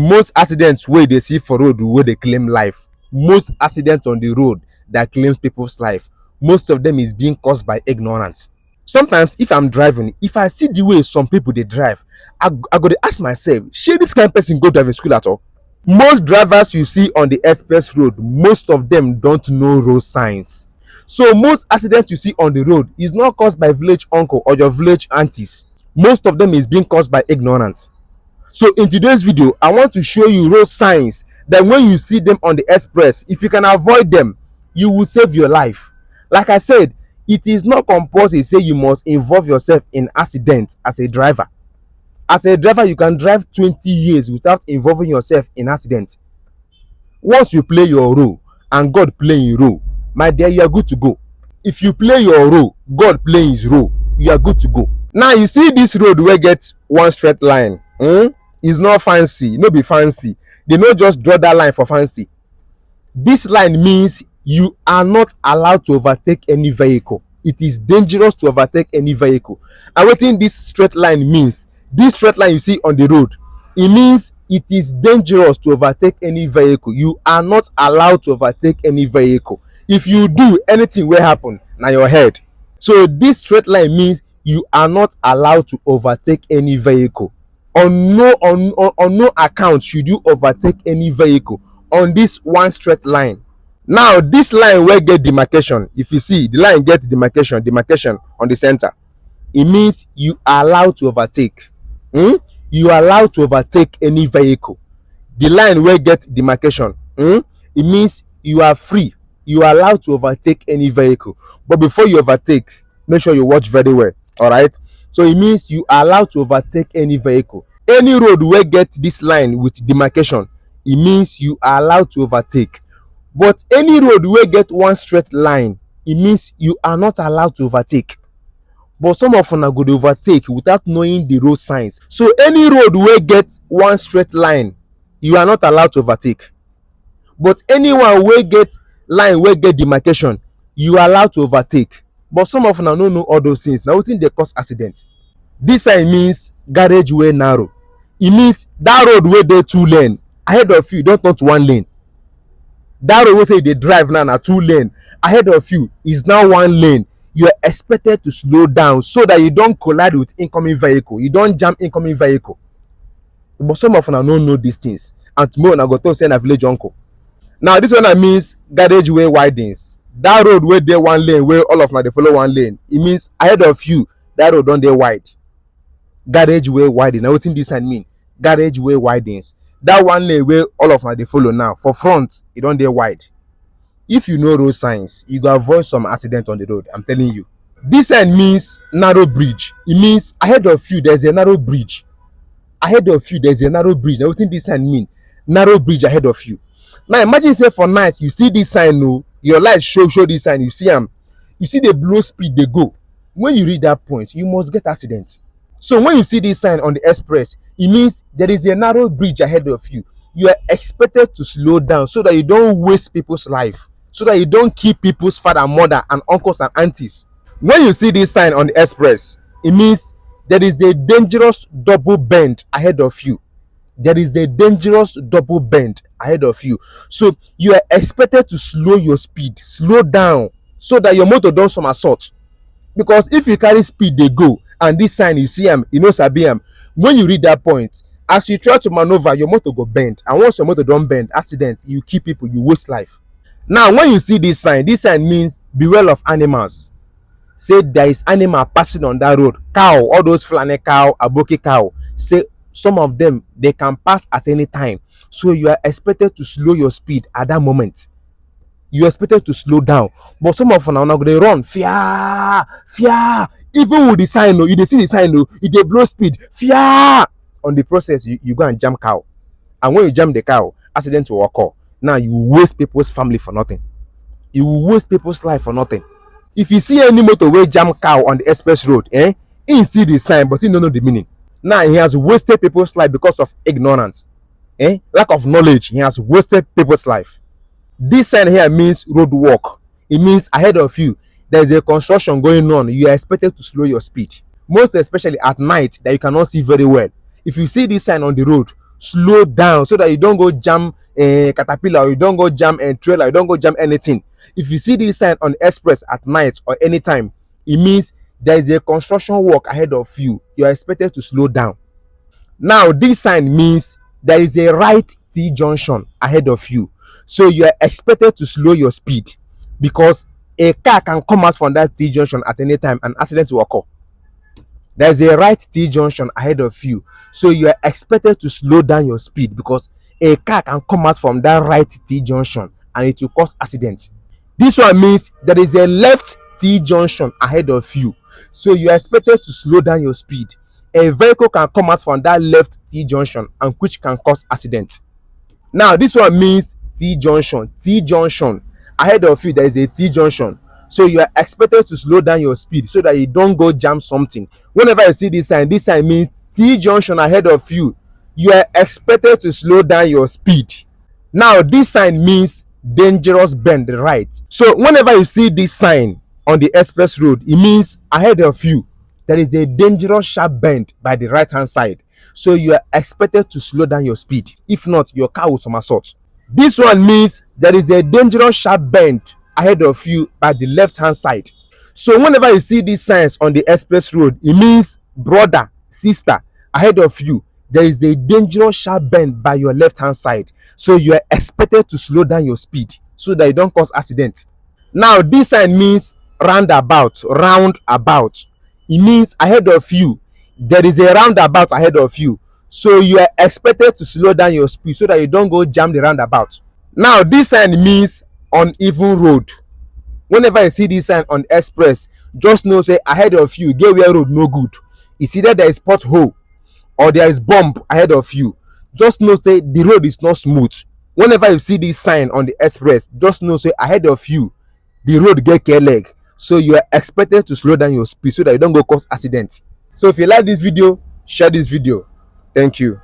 Most accidents wey dey see for road wey dey claim life, most accidents on the road that claims people's life, most of them is being caused by ignorance. Sometimes if I'm driving, if I see the way some people dey drive, I go dey ask myself, shey this kind person go driving school at all? Most drivers you see on the express road, most of them don't know road signs. So most accidents you see on the road is not caused by village uncle or your village aunties. Most of them is being caused by ignorance. So in today's video, I want to show you road signs that when you see them on the express, if you can avoid them, you will save your life. Like I said, it is not compulsory say you must involve yourself in accident as a driver. As a driver, you can drive 20 years without involving yourself in accident. Once you play your role and God play his role, my dear, you are good to go. If you play your role, God play his role, you are good to go. Now you see this road wey get one straight line, is not fancy, no be fancy. They no just draw that line for fancy. This line means you are not allowed to overtake any vehicle. It is dangerous to overtake any vehicle. And wetin this straight line means, this straight line you see on the road, it means it is dangerous to overtake any vehicle. You are not allowed to overtake any vehicle. If you do, anything will happen na your head. So this straight line means you are not allowed to overtake any vehicle. On no account should you overtake any vehicle on this one straight line. Now this line wey get demarcation, if you see the line get demarcation on the center, it means you are allowed to overtake. You are allowed to overtake any vehicle. The line wey get demarcation, it means you are free, you are allowed to overtake any vehicle. But before you overtake, make sure you watch very well. All right, so it means you are allowed to overtake any vehicle. Any road wey get this line with demarcation, it means you are allowed to overtake. But any road wey get one straight line, it means you are not allowed to overtake. But some of una go dey overtake without knowing the road signs. So any road wey get one straight line, you are not allowed to overtake. But anyone wey get line wey get demarcation, you are allowed to overtake. But some of una no know all those things. Na wetin dey cause accident. This sign means garage wey narrow. It means that road wey dey 2 lane ahead of you don turn to 1 lane. That road wey say you dey drive now na 2 lane, ahead of you is now 1 lane. You are expected to slow down so that you don't collide with incoming vehicle. You don't jam incoming vehicle. But some of una no know these things, and tomorrow una go talk say na village uncle. Now this one means garage way widens. That road wey dey 1 lane where all of una dey follow 1 lane, it means ahead of you that road don dey wide. Garage way widens. Now wetin this sign mean? Garage way widens. That 1 lane where all of una dey follow now, for front e don dey wide. If you know road signs, you go avoid some accident on the road. I'm telling you. This sign means narrow bridge. It means ahead of you there's a narrow bridge. Ahead of you there's a narrow bridge. Now wetin this sign mean? Narrow bridge ahead of you. Now imagine say for night you see this sign, no, your light show this sign, you see am, you see the blow speed they go. When you reach that point, you must get accident. So when you see this sign on the express, it means there is a narrow bridge ahead of you. You are expected to slow down so that you don't waste people's life, so that you don't kill people's father, mother, and uncles and aunties. When you see this sign on the express, it means there is a dangerous double bend ahead of you. There is a dangerous double bend ahead of you. So you are expected to slow your speed, slow down, so that your motor don't somersault. Because if you carry speed, they go, and this sign you see them, you know sabi am. When you reach that point, as you try to maneuver, your motor go bend, and once your motor don't bend, accident, you kill people, you waste life. Now when you see this sign means beware of animals. Say there is animal passing on that road, cow, all those Fulani cow, aboki cow. Say some of them, they can pass at any time. So you are expected to slow your speed at that moment. You are expected to slow down. But some of them are going to run, fear. Even with the sign, you dey see the sign, you dey blow speed, fear. On the process, you go and jam cow. And when you jam the cow, accident will occur. Now you waste people's family for nothing. You waste people's life for nothing. If you see any motorway jam cow on the express road, he see the sign, but he don't know the meaning. Now he has wasted people's life because of ignorance, lack of knowledge. He has wasted people's life. This sign here means road work. It means ahead of you there is a construction going on. You are expected to slow your speed, most especially at night that you cannot see very well. If you see this sign on the road, slow down so that you don't go jam a caterpillar, or you don't go jam a trailer, you don't go jam anything. If you see this sign on express at night or anytime, it means there is a construction work ahead of you. You are expected to slow down. Now this sign means there is a right T junction ahead of you, so you are expected to slow your speed, because a car can come out from that T junction at any time and accident will occur. There is a right T junction ahead of you, so you are expected to slow down your speed, because a car can come out from that right T junction and it will cause accident. This one means there is a left T junction ahead of you, so you are expected to slow down your speed. A vehicle can come out from that left T junction and which can cause accident. Now this one means T junction ahead of you, there is a T junction, so you are expected to slow down your speed so that you don't go jam something. Whenever you see this sign means T junction ahead of you, you are expected to slow down your speed. Now this sign means dangerous bend right. So whenever you see this sign on the express road, it means ahead of you there is a dangerous sharp bend by the right hand side, so you are expected to slow down your speed. If not, your car will somersault. This one means there is a dangerous sharp bend ahead of you by the left hand side. So whenever you see these signs on the express road, it means brother, sister, ahead of you there is a dangerous sharp bend by your left hand side, so you are expected to slow down your speed so that you don't cause accident. Now this sign means roundabout, roundabout. It means ahead of you there is a roundabout ahead of you, so you are expected to slow down your speed so that you don't go jam the roundabout. Now this sign means uneven road. Whenever you see this sign on express, just know say ahead of you get where road no good. It's either there is pothole or there is bump ahead of you. Just know say the road is not smooth. Whenever you see this sign on the express, just know say ahead of you the road get care leg, so you are expected to slow down your speed so that you don't go cause accident. So if you like this video, share this video. Thank you.